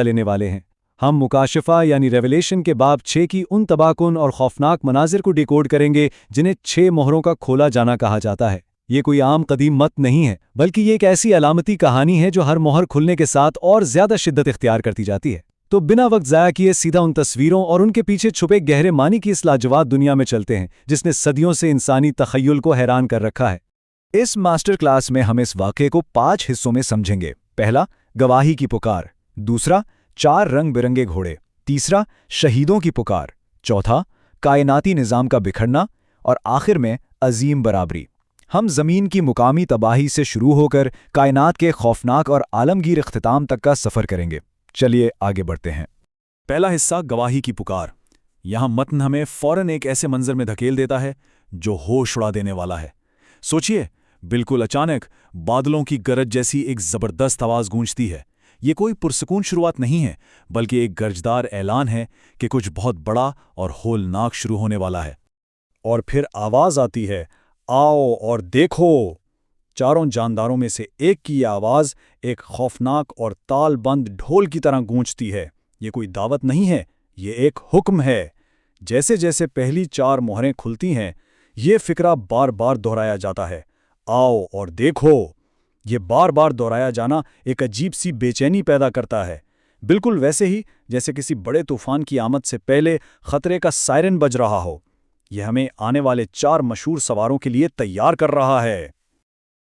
लेने वाले हैं। हम मुकाशफा यानी रेवलेशन के बाब 6 की उन तबाहकुन और खौफनाक मनाजिर को डिकोड करेंगे जिन्हें 6 मोहरों का खोला जाना कहा जाता है। ये कोई आम कदीम मत नहीं है, बल्कि ये एक ऐसी अलामती कहानी है जो हर मोहर खुलने के साथ और ज्यादा शिद्दत इख्तियार करती जाती है। तो बिना वक्त ज़ाया किए सीधा उन तस्वीरों और उनके पीछे छुपे गहरे मानी की इस लाजवाब दुनिया में चलते हैं जिसने सदियों से इंसानी तख़य्युल को हैरान कर रखा है। इस मास्टर क्लास में हम इस वाक़े को 5 हिस्सों में समझेंगे। पहला, गवाही की पुकार। दूसरा, 4 रंग बिरंगे घोड़े। तीसरा, शहीदों की पुकार। चौथा, कायनाती निज़ाम का बिखरना। और आखिर में अजीम बराबरी। हम ज़मीन की मुकामी तबाही से शुरू होकर कायनात के खौफनाक और आलमगीर इख्तिताम तक का सफ़र करेंगे। चलिए आगे बढ़ते हैं। पहला हिस्सा, गवाही की पुकार। यहाँ मतन हमें फ़ौरन एक ऐसे मंजर में धकेल देता है जो होश उड़ा देने वाला है। सोचिए, बिल्कुल अचानक बादलों की गरज जैसी एक ज़बरदस्त आवाज़ गूंजती है। ये कोई पुरसकून शुरुआत नहीं है, बल्कि एक गरजदार ऐलान है कि कुछ बहुत बड़ा और होलनाक शुरू होने वाला है। और फिर आवाज़ आती है, आओ और देखो। चारों जानदारों में से एक की यह आवाज़ एक खौफनाक और तालबंद ढोल की तरह गूंजती है। ये कोई दावत नहीं है, ये एक हुक्म है। जैसे जैसे पहली 4 मोहरें खुलती हैं, ये फिक्रा बार बार दोहराया जाता है, आओ और देखो। ये बार बार दोहराया जाना एक अजीब सी बेचैनी पैदा करता है, बिल्कुल वैसे ही जैसे किसी बड़े तूफान की आमद से पहले खतरे का सायरन बज रहा हो। यह हमें आने वाले 4 मशहूर सवारों के लिए तैयार कर रहा है।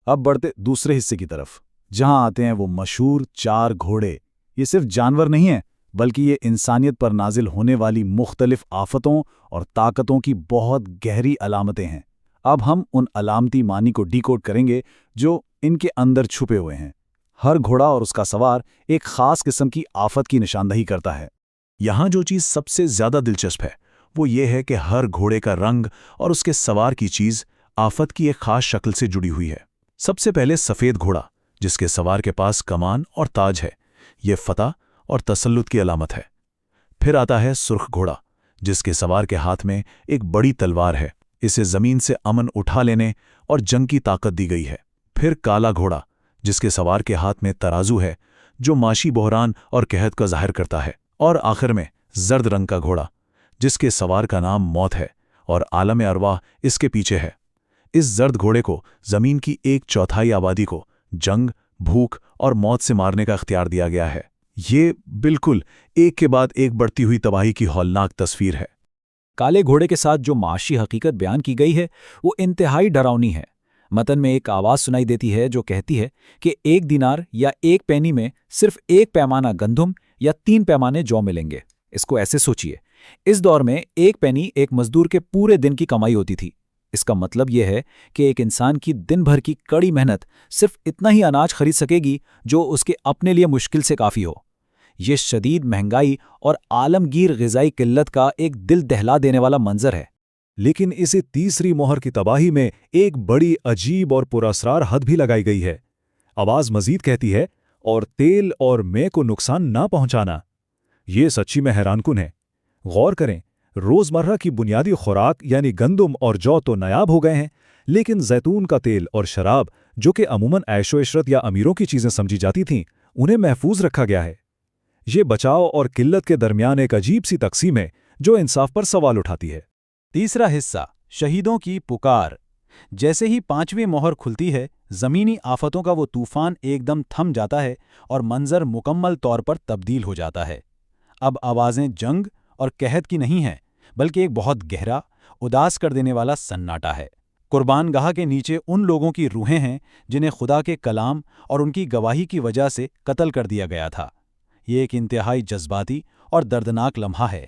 अब बढ़ते दूसरे हिस्से की तरफ, जहां आते हैं वो मशहूर 4 घोड़े। ये सिर्फ जानवर नहीं है, बल्कि ये इंसानियत पर नाजिल होने वाली मुख्तलिफ आफतों और ताकतों की बहुत गहरी अलामतें हैं। अब हम उन अलामती मानी को डिकोड करेंगे जो इनके अंदर छुपे हुए हैं। हर घोड़ा और उसका सवार एक खास किस्म की आफत की निशानदही करता है। यहाँ जो चीज़ सबसे ज़्यादा दिलचस्प है वो ये है कि हर घोड़े का रंग और उसके सवार की चीज़ आफत की एक खास शक्ल से जुड़ी हुई है। सबसे पहले सफ़ेद घोड़ा, जिसके सवार के पास कमान और ताज है, ये फतह और तसल्लुत की अलामत है। फिर आता है सुर्ख घोड़ा, जिसके सवार के हाथ में एक बड़ी तलवार है, इसे ज़मीन से अमन उठा लेने और जंग की ताकत दी गई है। फिर काला घोड़ा, जिसके सवार के हाथ में तराजू है, जो माशी बहरान और कहत का ज़ाहिर करता है। और आखिर में जर्द रंग का घोड़ा, जिसके सवार का नाम मौत है और आलम अरवाह इसके पीछे है। इस जर्द घोड़े को ज़मीन की 1/4 आबादी को जंग, भूख और मौत से मारने का इख्तियार दिया गया है। ये बिल्कुल एक के बाद एक बढ़ती हुई तबाही की हौलनाक तस्वीर है। काले घोड़े के साथ जो माशी हकीकत बयान की गई है वो इंतहाई डरावनी है। मतन में एक आवाज़ सुनाई देती है जो कहती है कि 1 दिनार या 1 पैनी में सिर्फ 1 पैमाना गंदुम या 3 पैमाने जौ मिलेंगे। इसको ऐसे सोचिए, इस दौर में 1 पैनी एक मजदूर के पूरे दिन की कमाई होती थी। इसका मतलब यह है कि एक इंसान की दिन भर की कड़ी मेहनत सिर्फ इतना ही अनाज खरीद सकेगी जो उसके अपने लिए मुश्किल से काफ़ी हो। ये शदीद महंगाई और आलमगीर ग़िज़ाई किल्लत का एक दिल दहला देने वाला मंजर है। लेकिन इसे तीसरी मोहर की तबाही में एक बड़ी अजीब और पुरअसरार हद भी लगाई गई है। आवाज़ मजीद कहती है, और तेल और मैं को नुकसान ना पहुंचाना। ये सच्ची में हैरानकुन है। गौर करें, रोज़मर्रा की बुनियादी खुराक यानी गंदुम और जौ तो नायाब हो गए हैं, लेकिन जैतून का तेल और शराब, जो कि अमूमन ऐशो इशरत या अमीरों की चीज़ें समझी जाती थीं, उन्हें महफूज रखा गया है। ये बचाव और किल्लत के दरमियान एक अजीब सी तकसीम है जो इंसाफ पर सवाल उठाती है। तीसरा हिस्सा, शहीदों की पुकार। जैसे ही 5वीं मोहर खुलती है, ज़मीनी आफतों का वो तूफान एकदम थम जाता है और मंजर मुकम्मल तौर पर तब्दील हो जाता है। अब आवाज़ें जंग और कहत की नहीं हैं, बल्कि एक बहुत गहरा, उदास कर देने वाला सन्नाटा है। कुर्बानगाह के नीचे उन लोगों की रूहें हैं जिन्हें खुदा के कलाम और उनकी गवाही की वजह से कत्ल कर दिया गया था। ये एक इंतहाई जज्बाती और दर्दनाक लम्हा है।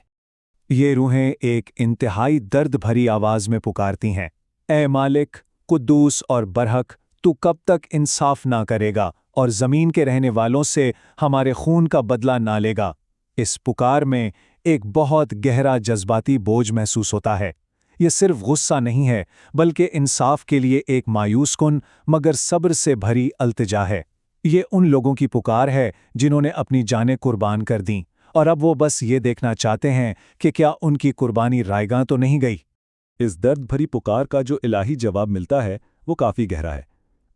ये रूहें एक इंतहाई दर्द भरी आवाज़ में पुकारती हैं, ए मालिक, कुद्दूस और बरहक, तू कब तक इंसाफ ना करेगा और ज़मीन के रहने वालों से हमारे खून का बदला ना लेगा। इस पुकार में एक बहुत गहरा जज्बाती बोझ महसूस होता है। ये सिर्फ गुस्सा नहीं है, बल्कि इंसाफ के लिए एक मायूसकुन मगर सब्र से भरी अल्तिजा है। ये उन लोगों की पुकार है जिन्होंने अपनी जानें कुर्बान कर दीं, और अब वो बस ये देखना चाहते हैं कि क्या उनकी कुर्बानी रायगां तो नहीं गई। इस दर्द भरी पुकार का जो इलाही जवाब मिलता है वो काफ़ी गहरा है।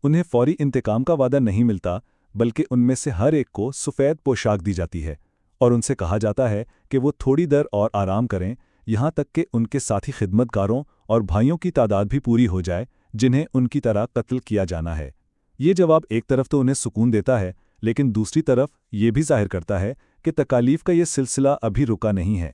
उन्हें फौरी इंतकाम का वादा नहीं मिलता, बल्कि उनमें से हर एक को सफ़ेद पोशाक दी जाती है और उनसे कहा जाता है कि वो थोड़ी देर और आराम करें, यहाँ तक कि उनके साथी खिदमतगारों और भाइयों की तादाद भी पूरी हो जाए जिन्हें उनकी तरह कत्ल किया जाना है। ये जवाब एक तरफ तो उन्हें सुकून देता है, लेकिन दूसरी तरफ ये भी जाहिर करता है कि तकालीफ का ये सिलसिला अभी रुका नहीं है।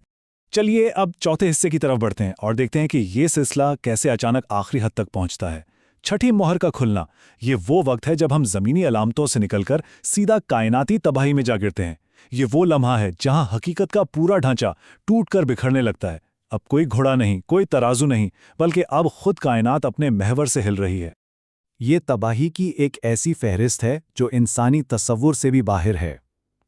चलिए अब चौथे हिस्से की तरफ बढ़ते हैं और देखते हैं कि ये सिलसिला कैसे अचानक आखिरी हद तक पहुंचता है। छठी मोहर का खुलना, ये वो वक्त है जब हम ज़मीनी अलामतों से निकलकर सीधा कायनाती तबाही में जा गिरते हैं। ये वो लम्हा है जहां हकीकत का पूरा ढांचा टूटकर बिखरने लगता है। अब कोई घोड़ा नहीं, कोई तराजू नहीं, बल्कि अब खुद कायनात अपने महवर से हिल रही है। ये तबाही की एक ऐसी फहरिस्त है जो इंसानी तसव्वुर से भी बाहर है।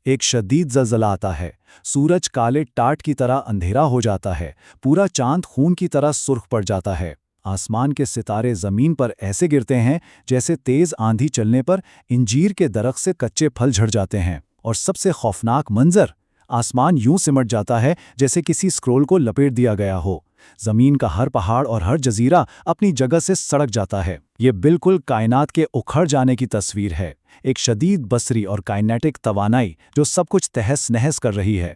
एक शदीद ज़लज़ला आता है, सूरज काले टाट की तरह अंधेरा हो जाता है, पूरा चांद खून की तरह सुर्ख पड़ जाता है, आसमान के सितारे ज़मीन पर ऐसे गिरते हैं जैसे तेज़ आंधी चलने पर इंजीर के दरख्त से कच्चे फल झड़ जाते हैं, और सबसे खौफनाक मंजर, आसमान यूं सिमट जाता है जैसे किसी स्क्रोल को लपेट दिया गया हो। ज़मीन का हर पहाड़ और हर जजीरा अपनी जगह से सड़क जाता है। ये बिल्कुल कायनात के उखड़ जाने की तस्वीर है, एक शदीद बसरी और काइनेटिक तवानाई जो सब कुछ तहस नहस कर रही है।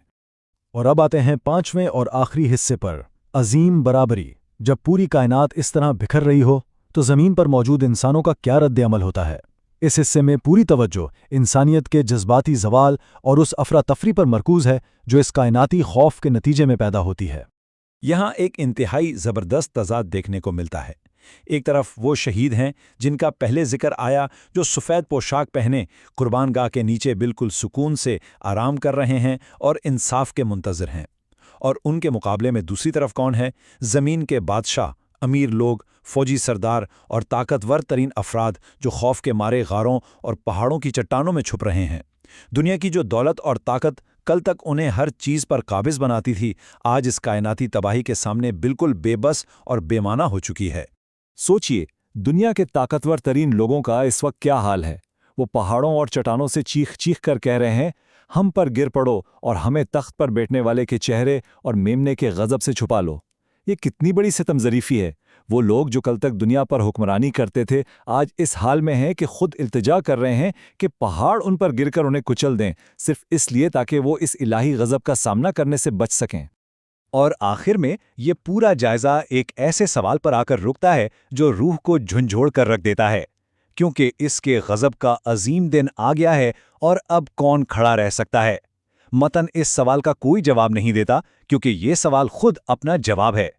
और अब आते हैं पांचवें और आखिरी हिस्से पर, अजीम बराबरी। जब पूरी कायनात इस तरह बिखर रही हो तो ज़मीन पर मौजूद इंसानों का क्या रद्द अमल होता है। इस हिस्से में पूरी तवज्जो इंसानियत के जज्बाती ज़वाल और उस अफरा तफरी पर मरकूज है जो इस कायनाती खौफ के नतीजे में पैदा होती है। यहाँ एक इंतहाई ज़बरदस्त तज़ाद देखने को मिलता है। एक तरफ वो शहीद हैं जिनका पहले जिक्र आया, जो सफ़ेद पोशाक पहने कुर्बानगाह के नीचे बिल्कुल सुकून से आराम कर रहे हैं और इंसाफ के मुंतज़िर हैं। और उनके मुकाबले में दूसरी तरफ कौन है? ज़मीन के बादशाह, अमीर लोग, फ़ौजी सरदार और ताकतवर तरीन अफराद जो खौफ के मारे गारों और पहाड़ों की चट्टानों में छुप रहे हैं। दुनिया की जो दौलत और ताकत कल तक उन्हें हर चीज़ पर काबिज़ बनाती थी, आज इस कायनाती तबाही के सामने बिल्कुल बेबस और बेमाना हो चुकी है। सोचिए, दुनिया के ताकतवर तरीन लोगों का इस वक्त क्या हाल है। वो पहाड़ों और चट्टानों से चीख चीख कर कह रहे हैं, हम पर गिर पड़ो और हमें तख्त पर बैठने वाले के चेहरे और मेमने के गज़ब से छुपा लो। ये कितनी बड़ी सितमज़रीफ़ी है। वो लोग जो कल तक दुनिया पर हुक्मरानी करते थे, आज इस हाल में हैं कि खुद इल्तिजा कर रहे हैं कि पहाड़ उन पर गिरकर उन्हें कुचल दें, सिर्फ इसलिए ताकि वो इस इलाही गज़ब का सामना करने से बच सकें। और आखिर में ये पूरा जायज़ा एक ऐसे सवाल पर आकर रुकता है जो रूह को झंझोड़ कर रख देता है, क्योंकि इसके गज़ब का अजीम दिन आ गया है और अब कौन खड़ा रह सकता है। मतन इस सवाल का कोई जवाब नहीं देता, क्योंकि ये सवाल खुद अपना जवाब है।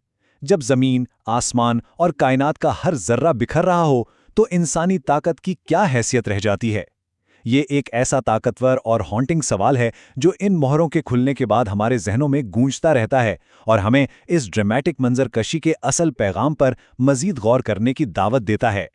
जब ज़मीन, आसमान और कायनात का हर जर्रा बिखर रहा हो तो इंसानी ताकत की क्या हैसियत रह जाती है। ये एक ऐसा ताकतवर और हॉन्टिंग सवाल है जो इन मोहरों के खुलने के बाद हमारे जहनों में गूंजता रहता है और हमें इस ड्रामेटिक मंजर कशी के असल पैगाम पर मजीद गौर करने की दावत देता है।